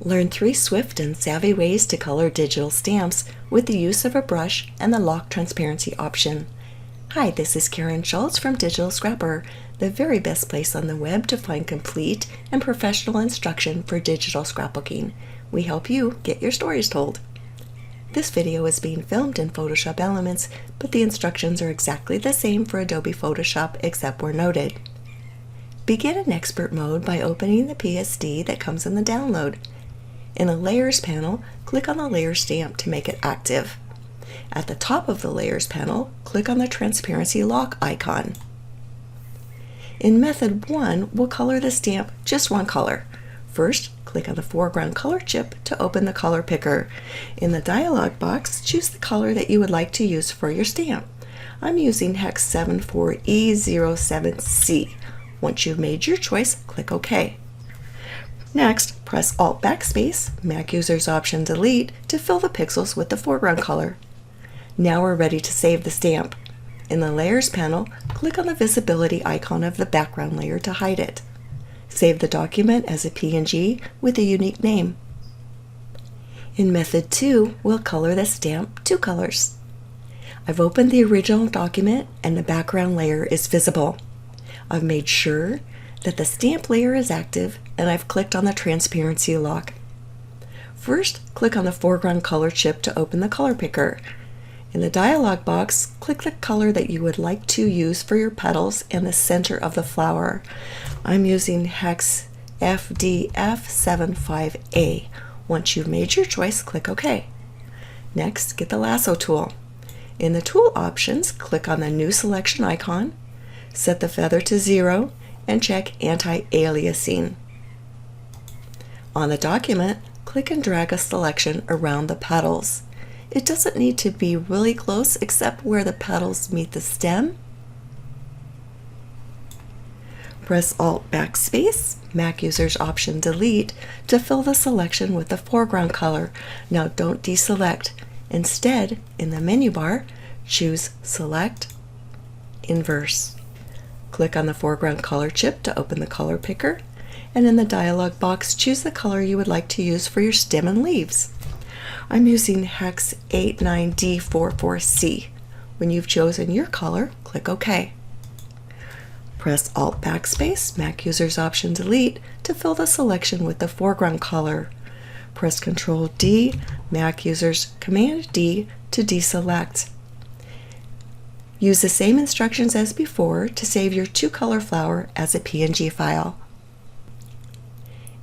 Learn 3 swift and savvy ways to color digital stamps with the use of a brush and the lock transparency option. Hi, this is Karen Schultz from Digital Scrapper, the very best place on the web to find complete and professional instruction for digital scrapbooking. We help you get your stories told. This video is being filmed in Photoshop Elements, but the instructions are exactly the same for Adobe Photoshop except where noted. Begin in expert mode by opening the PSD that comes in the download. In the Layers panel, click on the layer stamp to make it active. At the top of the Layers panel, click on the Transparency Lock icon. In Method 1, we'll color the stamp just one color. First, click on the foreground color chip to open the color picker. In the dialog box, choose the color that you would like to use for your stamp. I'm using Hex 74E07C. Once you've made your choice, click OK. Next, press Alt Backspace, Mac Users Option Delete to fill the pixels with the foreground color. Now we're ready to save the stamp. In the Layers panel, click on the visibility icon of the background layer to hide it. Save the document as a PNG with a unique name. In Method 2, we'll color the stamp 2 colors. I've opened the original document and the background layer is visible. I've made sure that the stamp layer is active and I've clicked on the transparency lock. First, click on the foreground color chip to open the color picker. In the dialog box, click the color that you would like to use for your petals and the center of the flower. I'm using Hex FDF75A. Once you've made your choice, click OK. Next, get the lasso tool. In the tool options, click on the new selection icon, set the feather to 0, and check anti-aliasing. On the document, click and drag a selection around the petals. It doesn't need to be really close except where the petals meet the stem. Press Alt Backspace, Mac Users Option Delete to fill the selection with the foreground color. Now don't deselect. Instead, in the menu bar, choose Select, Inverse. Click on the foreground color chip to open the color picker, and in the dialog box, choose the color you would like to use for your stem and leaves. I'm using Hex 89D44C. When you've chosen your color, click OK. Press Alt Backspace, Mac Users Option Delete to fill the selection with the foreground color. Press Ctrl D, Mac Users Command D to deselect. Use the same instructions as before to save your 2-color flower as a PNG file.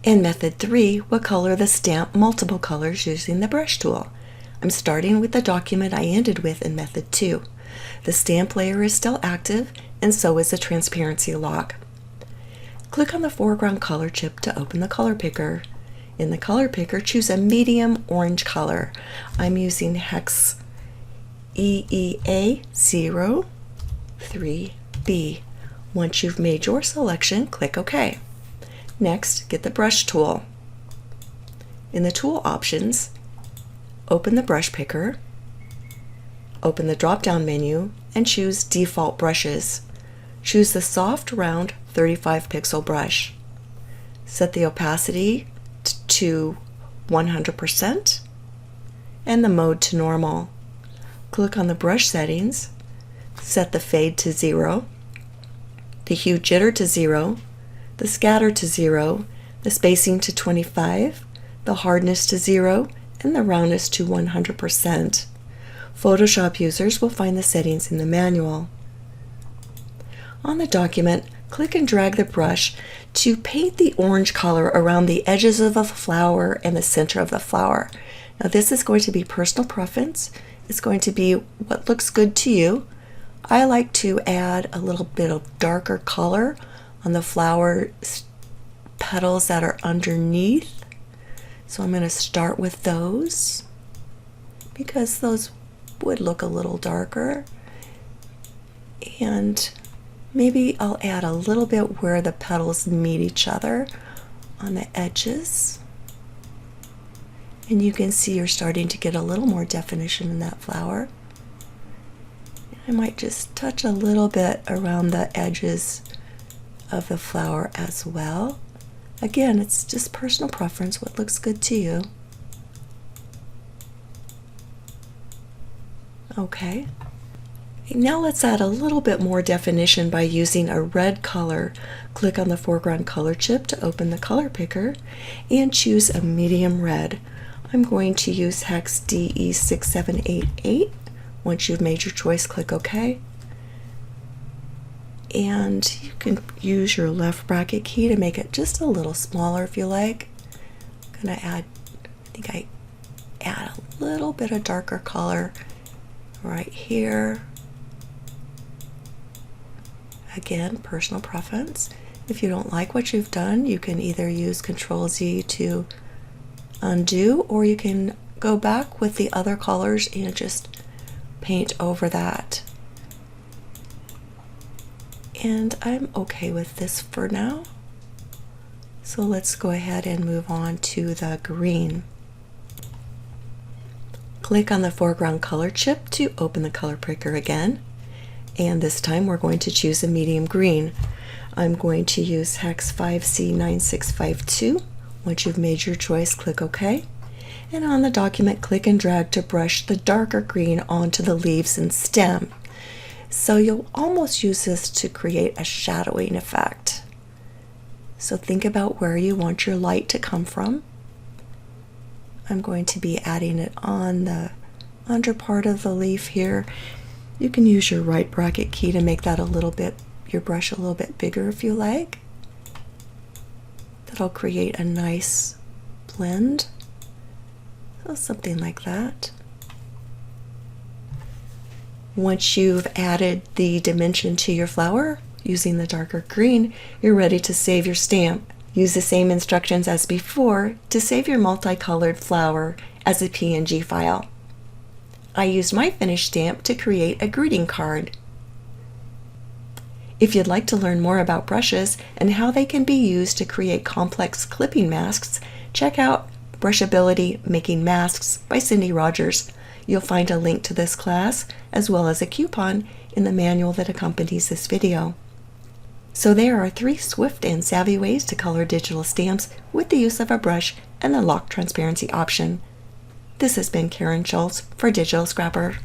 In Method 3, we'll color the stamp multiple colors using the brush tool. I'm starting with the document I ended with in Method 2. The stamp layer is still active, and so is the transparency lock. Click on the foreground color chip to open the color picker. In the color picker, choose a medium orange color. I'm using Hex EEA03B. Once you've made your selection, click OK. Next, get the brush tool. In the tool options, open the brush picker, open the drop-down menu, and choose Default Brushes. Choose the soft, round 35 pixel brush. Set the opacity to 100% and the mode to normal. Click on the brush settings, set the fade to 0, the hue jitter to 0, the scatter to 0, the spacing to 25, the hardness to 0, and the roundness to 100%. Photoshop users will find the settings in the manual. On the document, click and drag the brush to paint the orange color around the edges of a flower and the center of the flower. Now this is going to be personal preference. It's going to be what looks good to you. I like to add a little bit of darker color on the flower petals that are underneath. So I'm going to start with those because those would look a little darker. And maybe I'll add a little bit where the petals meet each other on the edges. And you can see you're starting to get a little more definition in that flower. I might just touch a little bit around the edges of the flower as well. Again, it's just personal preference, what looks good to you. Okay. Now let's add a little bit more definition by using a red color. Click on the foreground color chip to open the color picker and choose a medium red. I'm going to use hex DE6788. Once you've made your choice, click OK. And you can use your left bracket key to make it just a little smaller if you like. I'm going to add, I add a little bit of darker color right here. Again, personal preference. If you don't like what you've done, you can either use Control-Z to undo, or you can go back with the other colors and just paint over that. And I'm okay with this for now. So let's go ahead and move on to the green. Click on the foreground color chip to open the color picker again. And this time we're going to choose a medium green. I'm going to use hex 5C9652. Once you've made your choice, click OK. And on the document, click and drag to brush the darker green onto the leaves and stem. So you'll almost use this to create a shadowing effect. So think about where you want your light to come from. I'm going to be adding it on the under part of the leaf here. You can use your right bracket key to make that a little bit, your brush a little bit bigger if you like. That'll create a nice blend. So something like that. Once you've added the dimension to your flower using the darker green, you're ready to save your stamp. Use the same instructions as before to save your multicolored flower as a PNG file. I used my finished stamp to create a greeting card. If you'd like to learn more about brushes and how they can be used to create complex clipping masks, check out Brushability Making Masks by Cindy Rogers. You'll find a link to this class as well as a coupon in the manual that accompanies this video. So there are 3 swift and savvy ways to color digital stamps with the use of a brush and the lock transparency option. This has been Karen Schultz for Digital Scrapper.